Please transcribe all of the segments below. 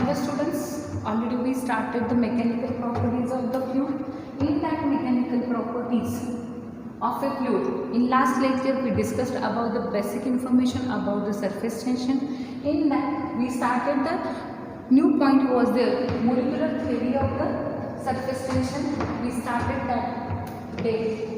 the students, already we started the mechanical properties of the fluid. In that mechanical properties of a fluid, in last lecture we discussed about the basic information about the surface tension. In that we started the new point was the molecular theory of the surface tension. We started that day.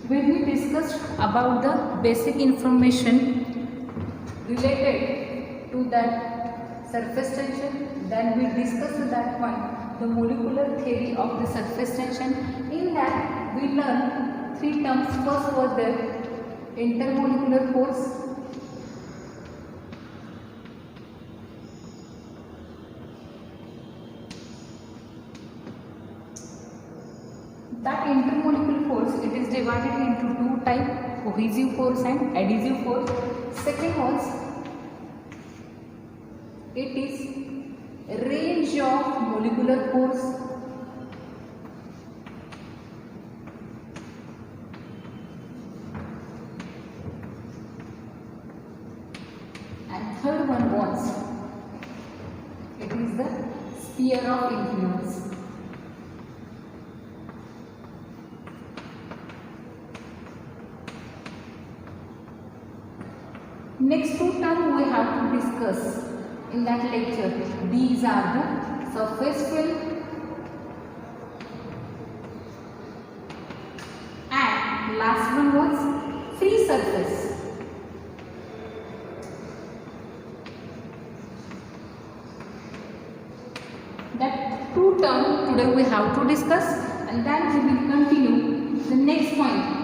When we discussed about the basic information related to that surface tension, then we discussed that point, the molecular theory of the surface tension. In that we learned three terms. First was the intermolecular force, that intermolecular force, it is divided into two types, cohesive force and adhesive force. Second was, it is range of molecular force. And third one was, it is the sphere of influence. Next two terms we have to discuss in that lecture. These are the surface field and last one was free surface. That two terms today we have to discuss, and then we will continue the next point.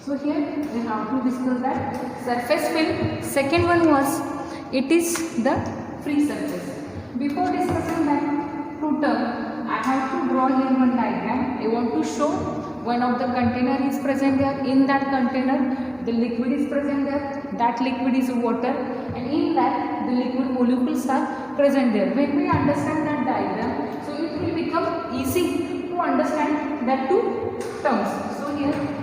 So here we have to discuss that surface field. Second one was, it is the free surface. Before discussing that two terms, I have to draw here one diagram. I want to show one of the container is present there. In that container, the liquid is present there. That liquid is water, and in that the liquid molecules are present there. When we understand that diagram, so it will become easy to understand that two terms. So here,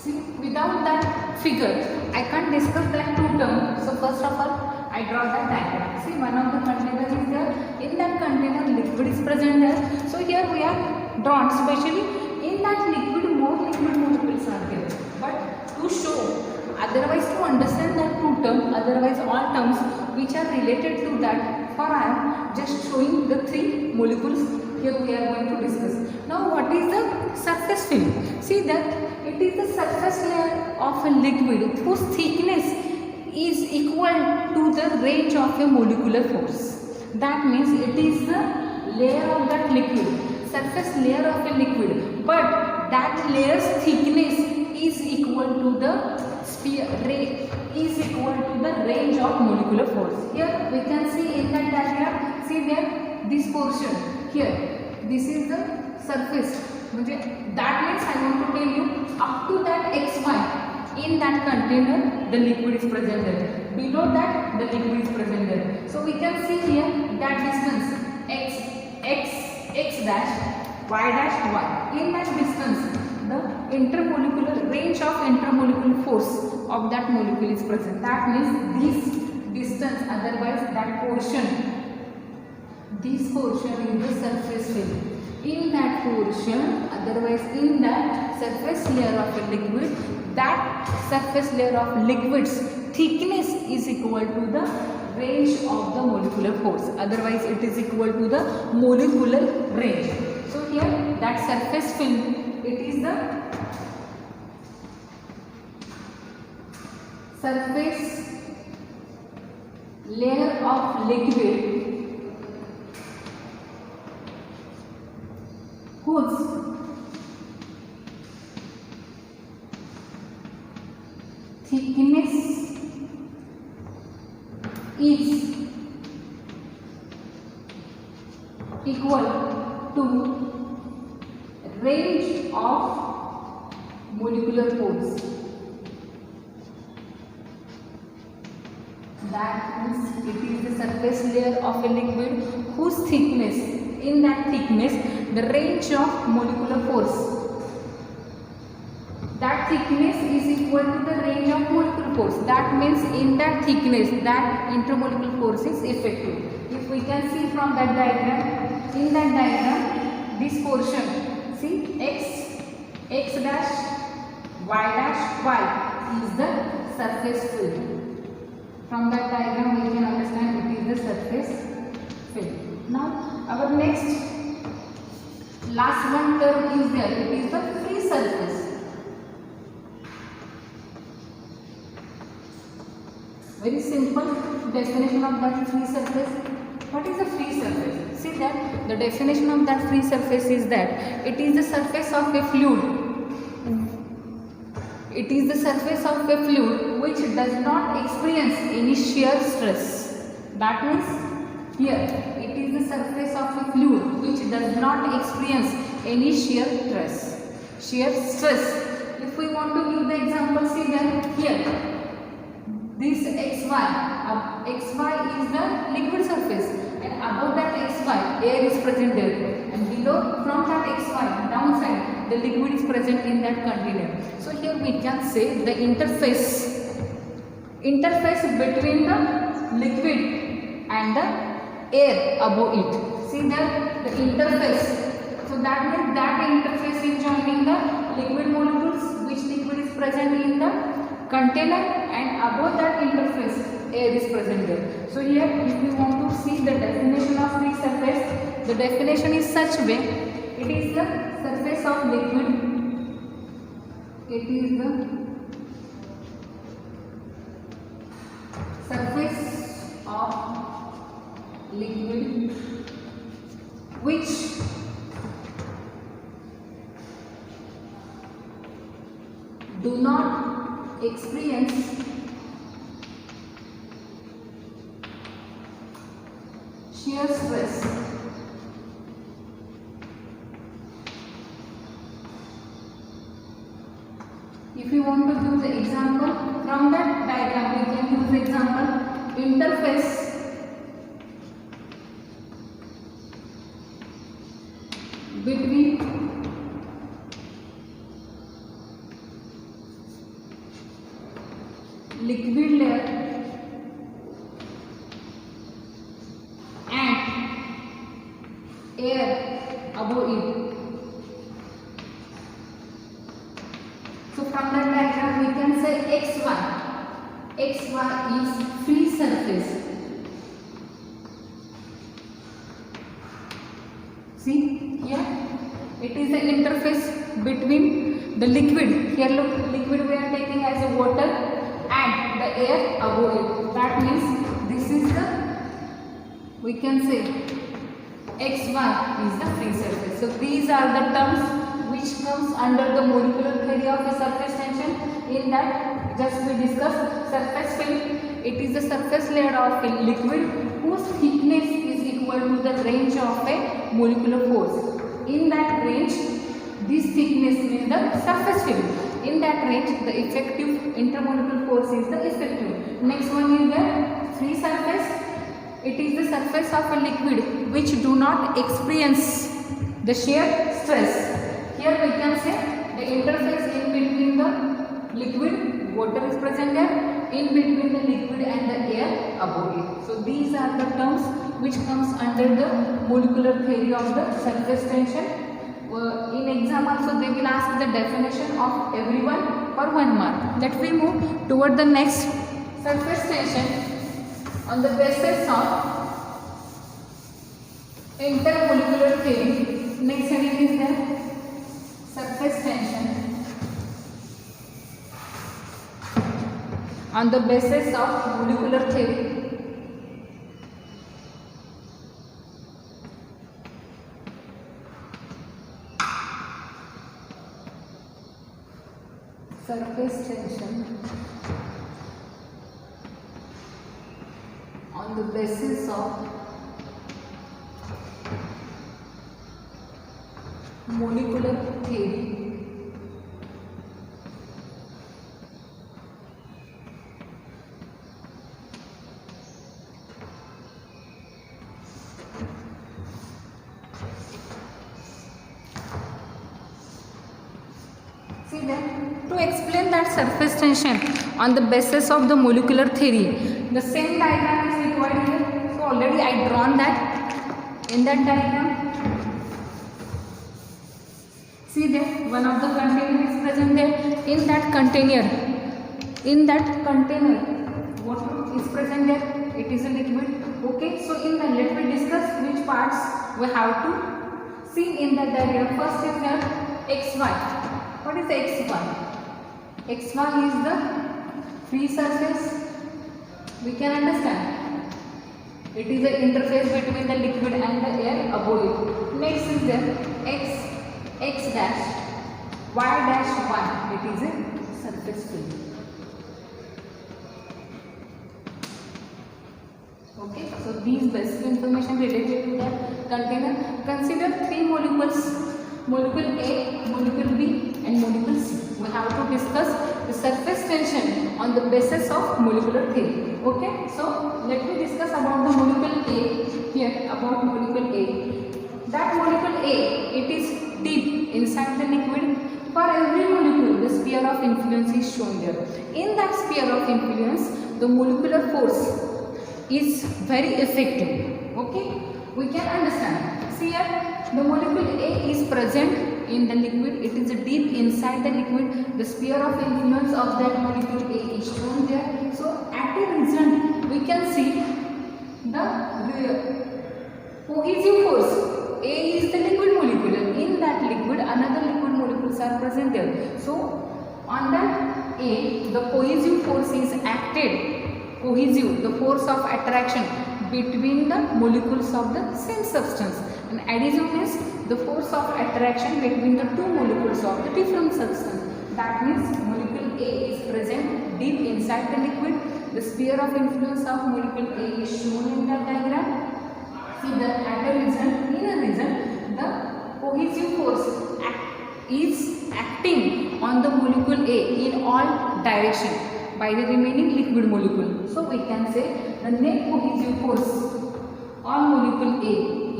See, without that figure, I can't discuss that two terms. So first of all, I draw that diagram. See, one of the container is there. In that container, liquid is present there. So here we are drawn, especially in that liquid, more liquid molecules are there. But to show, otherwise to understand that two term, otherwise all terms which are related to that, for I am just showing the three molecules here we are going to discuss. Now what is the surface film? See that it is the surface layer of a liquid whose thickness is equal to the range of a molecular force. That means it is the layer of that liquid, surface layer of a liquid, but that layer's thickness is equal to the is equal to the range of molecular force. Here we can see in that diagram, see there this portion here, this is the surface. That means I want to tell you up to that xy, in that container the liquid is present there. Below that the liquid is present there. So we can see here that distance x dash, y dash, y. In that distance, the intermolecular range of intermolecular force of that molecule is present. That means this distance, otherwise that portion, this portion is the surface film. In that portion, otherwise in that surface layer of a liquid, that surface layer of liquid's thickness is equal to the range of the molecular force. Otherwise it is equal to the molecular range. So here that surface film, it is the surface layer of liquid whose thickness is equal to range of molecular force. That means it is the surface layer of a liquid whose thickness, in that thickness, the range of molecular force. That thickness is equal to the range of molecular force. That means in that thickness, that intermolecular force is effective. If we can see from that diagram, in that diagram, this portion, see x dash, y dash, y is the surface film. From that diagram we can understand it is the surface film. Now our next last one term is there, it is the free surface. Very simple definition of that free surface. What is a free surface? See that the definition of that free surface is that it is the surface of a fluid. It is the surface of a fluid which does not experience any shear stress. That means here it is the surface of a fluid which does not experience any shear stress. If we want to give the example, see that here this xy is the liquid surface, and above that xy air is present there, and below from that xy downside the liquid is present in that container. So here we can say the interface between the liquid and the air above it. See that the interface. So that means that interface is joining the liquid molecules, which liquid is present in the container, and above that interface air is present there. So here if we want to see the definition of free surface, the definition is such way, it is the surface of liquid, it is the surface of liquid which do not experience shear stress. If you want to use the example from that diagram, we can use the example interface between liquid layer and air above it. So from that diagram we can say xy is free surface. See here it is the interface between the liquid. Here look, liquid we are taking as a water and the air above it. That means this is the, we can say xy is the free surface. So these are the terms which comes under the molecular theory of a surface tension. In that just we discussed surface film. It is the surface layer of a liquid whose thickness is equal to the range of a molecular force. In that range, this thickness means the surface film. In that range, the effective intermolecular force is the effective. Next one is the free surface. It is the surface of a liquid which do not experience the shear stress. Here we can say the interface in between the liquid, water is present there, in between the liquid and the air above it. So these are the terms which comes under the molecular theory of the surface tension. In exam also they will ask the definition of everyone for 1 mark. Let we move toward the next surface tension on the basis of intermolecular theory. Next heading is the surface tension on the basis of molecular theory. Surface tension on the basis of molecular theory. See then, to explain that surface tension on the basis of the molecular theory, the same diagram is required here. So already I drawn that. In that diagram, see there, one of the container is present there. In that container, water is present there. It is a liquid. Okay, so in that, let me discuss which parts we have to see in that diagram. First is there xy. What is xy? xy is the free surface. We can understand. It is the interface between the liquid and the air above it. Next is there x dash, y dash 1. It is a surface film. Okay, so these basic information related to the container. Consider 3 molecules: molecule A, molecule B, and molecule C. We have to discuss the surface tension on the basis of molecular theory. Okay, so let me discuss about the molecule A here. About molecule A, that molecule A, it is deep inside the liquid. For every molecule, the sphere of influence is shown there. In that sphere of influence, the molecular force is very effective. Okay, we can understand. See here, the molecule A is present in the liquid. It is deep inside the liquid. The sphere of influence of that molecule A is shown there. So at a result, we can see the cohesive force. A is the liquid molecule. In that liquid, another liquid molecules are present there. So on that A, the cohesive force is acted. Cohesive, the force of attraction between the molecules of the same substance. And adhesive means the force of attraction between the 2 molecules of the different substance. That means molecule A is present deep inside the liquid. The sphere of influence of molecule A is shown in the diagram. See that at a result, in a result, the cohesive force is acting on the molecule A in all directions by the remaining liquid molecule. So we can say the net cohesive force on molecule A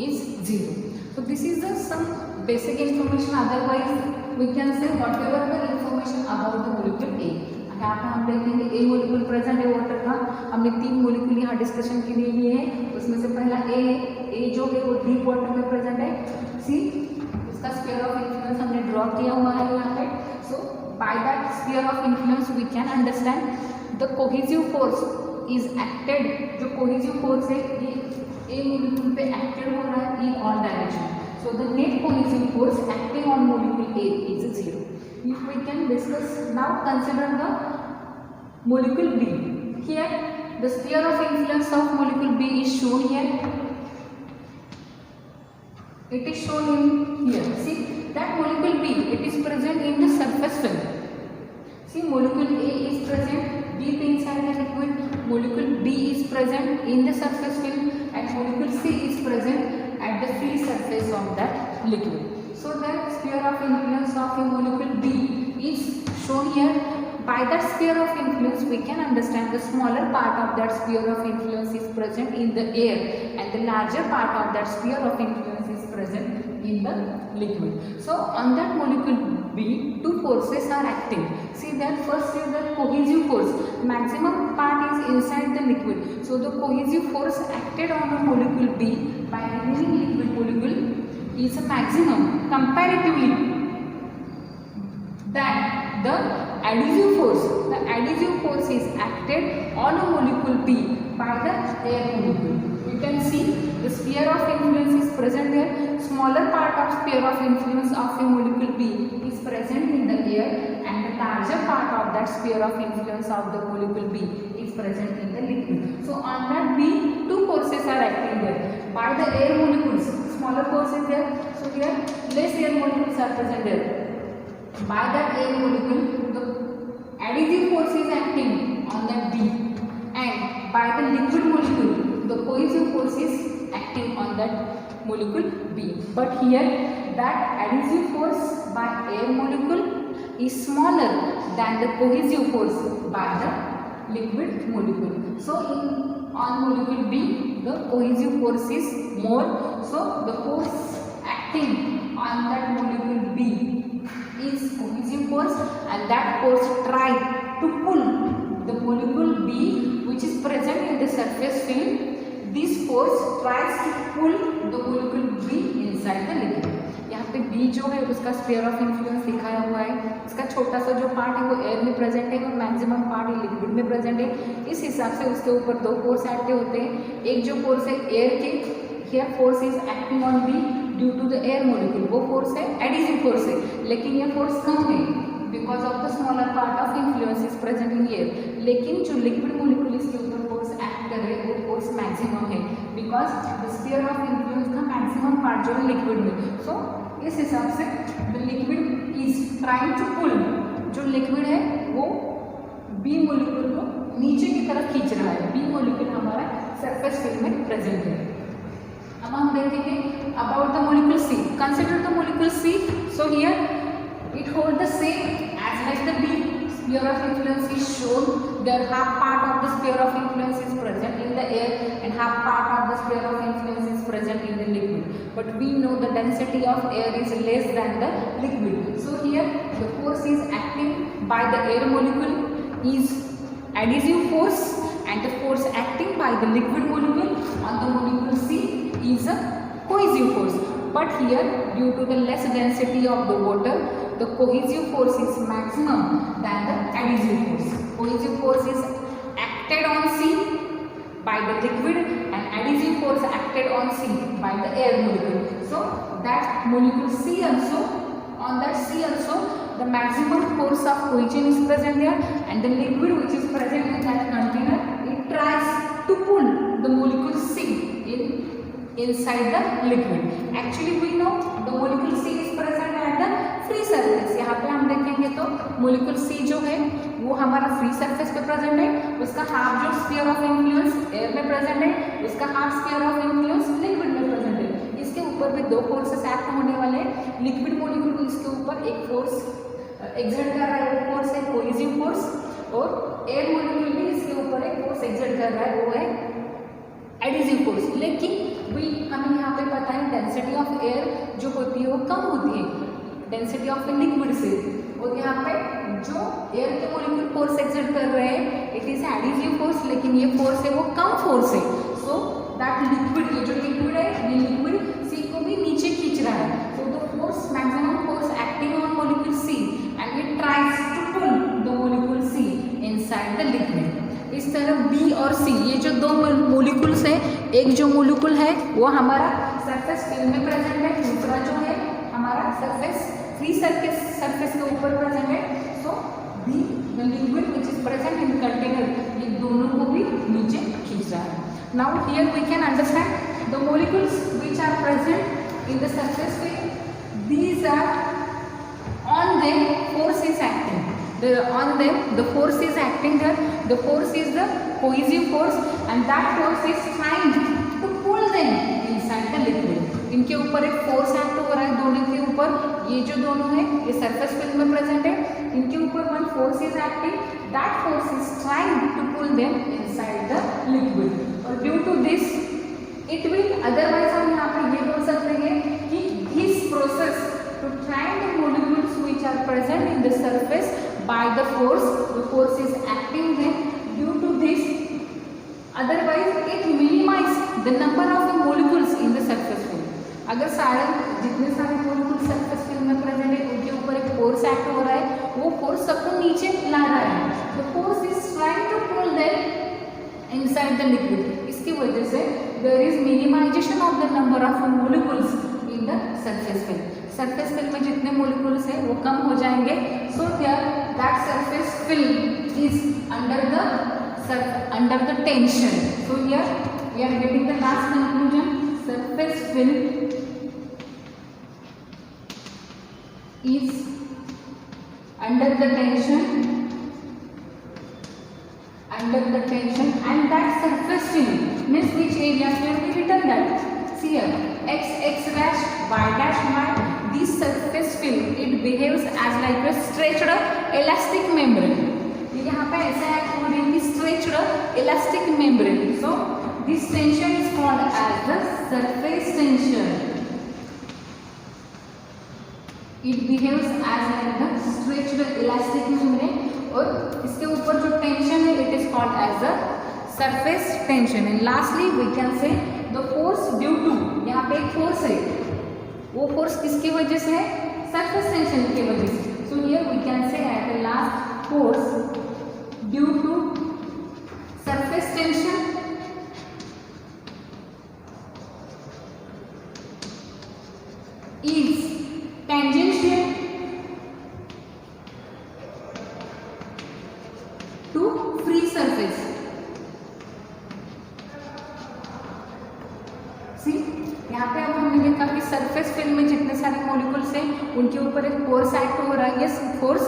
is 0. So this is some basic information. Otherwise we can say whatever the information about the molecule A. I यहाँ पे हम देखेंगे ए molecule present है water का। हमने 3 molecule यहाँ discussion के लिए लिए हैं, उसमें से पहला ए है। ए जो है वो डीप वाटर में प्रेजेंट है। सी उसका स्फीयर ऑफ इन्फ्लुएंस हमने ड्रॉ किया हुआ है यहाँ पे। So by that sphere of influence we can understand the cohesive force is acted. जो कोहेसिव फोर्स है ये ए मोलिक्यूल पे एक्टेड हो रहा है in all direction. So the net cohesive force acting on molecule A is 0. If we can discuss now, consider the molecule B. Here the sphere of influence of molecule B is shown here. It is shown in here. See that molecule B, it is present in the surface film. See molecule A is present deep inside the liquid. Molecule B is present in the surface film, and molecule C is present at the free surface of that liquid. So that sphere of influence of a molecule B is shown here. By that sphere of influence we can understand the smaller part of that sphere of influence is present in the air, and the larger part of that sphere of influence is present in the liquid. So on that molecule B, 2 forces are acting. See that first is the cohesive force. Maximum part is inside the liquid. So the cohesive force acted on a molecule B by remaining liquid molecule is a maximum comparatively than the adhesive force. The adhesive force is acted on a molecule B by the air molecule. You can see the sphere of influence is present there. Smaller part of sphere of influence of a molecule B is present in the air, and the larger part of that sphere of influence of the molecule B is present in the liquid. So on that B, 2 forces are acting there. By the air molecules, smaller force is there. So here less air molecules are present there. By that air molecule, the adhesive force is acting on that B, and by the liquid molecule, the cohesive force is acting on that molecule B. But here that adhesive force by air molecule is smaller than the cohesive force by the liquid molecule. So on molecule B, the cohesive force is more. So the force acting on that molecule B is cohesive force, and that force try to pull the molecule B which is present in the surface film. This force tries to pull the molecule B inside the liquid. यहाँ पे B जो है उसका sphere of influence दिखाया हुआ है। इसका छोटा सा जो पार्ट है वो एयर में प्रेजेंट है और मैक्सिमम पार्ट लिक्विड में प्रेजेंट है। इस हिसाब से उसके ऊपर 2 फोर्स एक्टिव होते हैं। एक जो फोर्स है एयर के, here force is acting on B due to the air molecule, वो फोर्स है एडिसिव फोर्स है, लेकिन ये फोर्स कम है because of the smaller part of influence is present in air. लेकिन जो लिक्विड मोलिक्यूल इसके ऊपर फोर्स एक्ट कर रहे हैं वो फोर्स मैक्सिमम है because the sphere of influence का मैक्सिमम पार्ट जो है लिक्विड में। सो इस हिसाब से the liquid is trying to pull, जो लिक्विड है वो बी मोलिक्यूल को नीचे की तरफ खींच रहा है। बी मोलिक्यूल हमारा सरफेस फिल्म में प्रेजेंट है। अब हम देखेंगे about the molecule C. Consider the molecule C. So here it hold the same as like the B. Sphere of influence is shown. There half part of the sphere of influence is present in the air and half part of the sphere of influence is present in the liquid. But we know the density of air is less than the liquid. So here the force is acting by the air molecule is adhesive force, and the force acting by the liquid molecule on the molecule C is a cohesive force. But here due to the less density of the water, the cohesive force is maximum than the adhesive force. Cohesive force is acted on C by the liquid and adhesive force acted on C by the air molecule. So that molecule C also, on that C also the maximum force of cohesion is present there, and the liquid which is present in that container, it tries to pull the molecule C inside the liquid. Actually we know the molecule C is present at the free surface. यहाँ पे हम देखेंगे तो molecule C जो है वो हमारा free surface पे present है, उसका हाफ जो sphere of influence air में present है, उसका half sphere of influence liquid में present है। इसके ऊपर भी 2 forces act होने वाले हैं। liquid molecule इसके ऊपर एक force exert कर रहा है, वो force है cohesive force, और air molecule भी इसके ऊपर एक force exert कर रहा है, वो है एडिसिव फोर्स। लेकिन हमें यहाँ पे पता है डेंसिटी ऑफ एयर जो होती है वो कम होती है डेंसिटी ऑफ लिक्विड से, और यहाँ पे जो एयर के मोलिक्यूल फोर्स एक्सर्ट कर रहे हैं, इट इज एडिटिव फोर्स, लेकिन ये फोर्स है वो कम फोर्स है। सो दैट लिक्विड, ये जो लिक्विड है ये लिक्विड सी को भी नीचे खींच रहा है। So the force, maximum force acting on molecule C and it tries to pull the molecule C inside the liquid. इस तरह बी और सी, ये जो दो मोलिक्यूल्स है, एक जो मोलिक्यूल है वो हमारा सरफेस फिल्म में प्रेजेंट है, दूसरा जो है हमारा सरफेस फ्री सरफेस के ऊपर प्रेजेंट है। So be the liquid which is present in container, ये दोनों को भी नीचे खींच रहा है। Now here we can understand the molecules which are present in the surface film, these are on them force is acting, on them the force is acting there, the force is the cohesive force and that force is trying to pull them inside the liquid। इनके ऊपर एक force act हो रहा है दोनों के ऊपर, ये जो दोनों है ये सरफेस फिल्म में प्रेजेंट है, इनके ऊपर one force is acting, that force is trying to pull them inside the liquid और due to this it will, otherwise हम यहाँ पे ये बोल सकते हैं कि this process to try the molecules which are present in the surface by the force is acting them, due to this otherwise it minimize the number of the molecules in the surface film। अगर सारे जितने सारे molecules surface film में present है उनके ऊपर एक force act हो रहा है, वो force सबको नीचे ला रहा है, the force is trying to pull them inside the liquid। इसकी वजह से there is minimization of the number of molecules in the surface film। Surface film में जितने मोलिक्यूल्स हैं वो कम हो जाएंगे। So here that surface film is under the tension. So here we are getting the last conclusion, surface film is under the tension and that surface film means which areas will be written that, see here x dash y dash y, this surface film it behaves as like a stretched elastic membrane। यहाँ पे ऐसा है कि stretched elastic membrane। So this tension is called as the surface tension। It behaves as like the stretched elastic membrane और इसके ऊपर जो tension है it is called as the surface tension। And lastly we can say the force due to, यहाँ पे एक force है, वो फोर्स किसकी वजह से है, सरफेस टेंशन की वजह से। So here we can say at the last force due to surface tension is tangential to free surface. यहाँ पे अब हमने देखा कि सरफेस फिल्म में जितने सारे मॉलिक्यूल्स हैं उनके ऊपर एक फोर्स एक्ट हो रहा है। Yes force,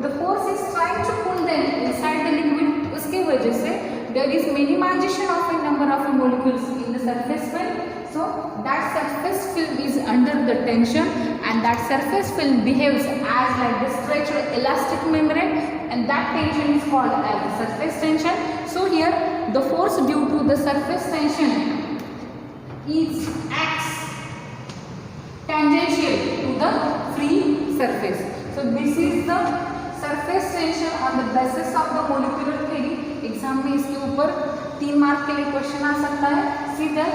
the force is trying to pull them inside the liquid. उसकी वजह से there is minimisation of the number of molecules in the surface film. So that surface film is under the tension and that surface film behaves as like the stretched elastic membrane and that tension is called as the surface tension। So here the force due to the surface tension is acts tangential to the free surface। So this is the surface tension on the basis of the molecular theory। Exam में इसके ऊपर 3 mark के लिए question आ सकता है सीधा।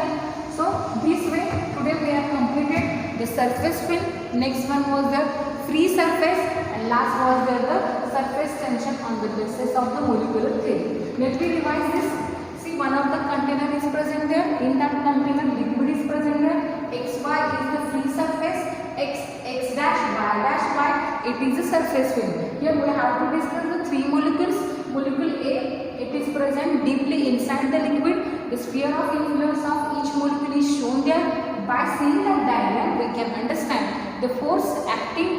So this way today we have completed the surface film, next one was the free surface and last was the surface tension on the basis of the molecular theory। Let me revise this। See, one of the container is present there, in that container liquid is present there, xy is the free surface, x dash y dash y it is the surface film। Here we have to discuss the 3 molecules। Molecule A, it is present deeply inside the liquid, the sphere of influence of each molecule is shown there। By seeing that diagram we can understand the force acting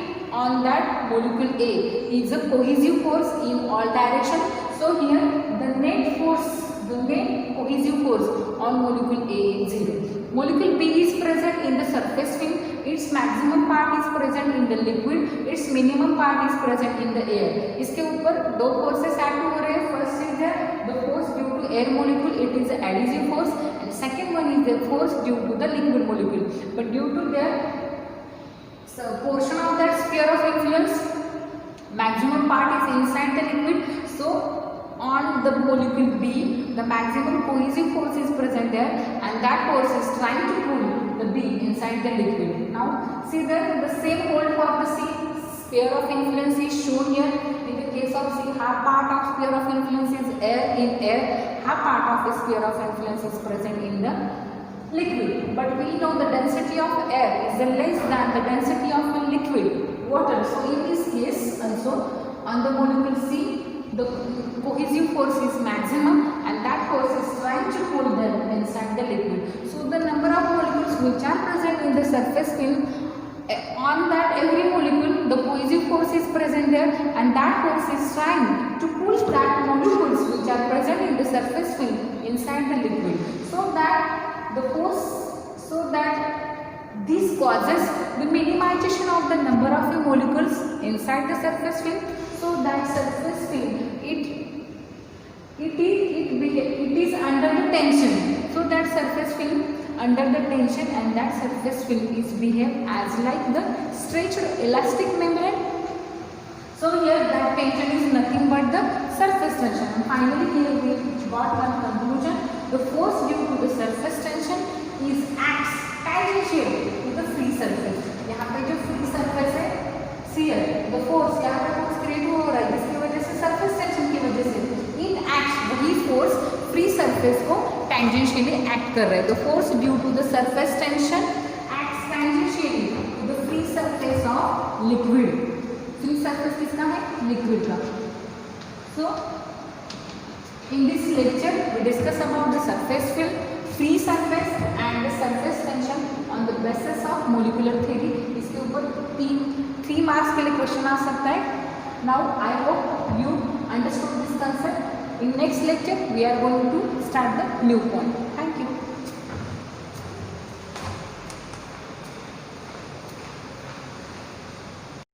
on that molecule A is a cohesive force in all directions। So here the net force, the net cohesive force on molecule A is 0। Molecule B is present in the surface film, its maximum part is present in the liquid, its minimum part is present in the air। इसके ऊपर 2 forces act हो रहे हैं। First is the force due to air molecule, it is the adhesive force, and second one is the force due to the liquid molecule। But due to their portion of that sphere of influence, maximum part is inside the the molecule B, the maximum cohesive force is present there, and that force is trying to pull the B inside the liquid. Now see that the same hold for the C. Sphere of influence is shown here. In the case of C, half part of sphere of influence is air. In air, half part of the sphere of influence is present in the liquid. But we know the density of air is less than the density of a liquid, water. So in this case also, on the molecule C, the cohesive force is maximum, and that force is trying to pull them inside the liquid. So the number of molecules which are present in the surface film, on that every molecule the cohesive force is present there, and that force is trying to pull that molecules which are present in the surface film inside the liquid, so that this causes the minimization of the number of molecules inside the surface film. So that surface film it is under the tension. So that surface film under the tension, and that surface film is behave as like the stretched elastic membrane. So here that tension is nothing but the surface tension. And finally here we got one conclusion: the force due to the surface tension is acts tangential to the free surface. यहाँ पे जो free surface है shear, the force यहाँ पे force create हो रहा है जिसकी वजह से surface tension की वजह से it acts, वही force free surface को tangentially act कर रहा है. The force due to the surface tension acts tangentially to the free surface of liquid. Free surface किसका है? Liquid का. So in this lecture we discuss about the surface film, free surface and the surface tension on the basis of molecular theory. इसके ऊपर 3 marks के लिए question आ सकता है. Now I hope you understood this concept. In next lecture we are going to start the new point.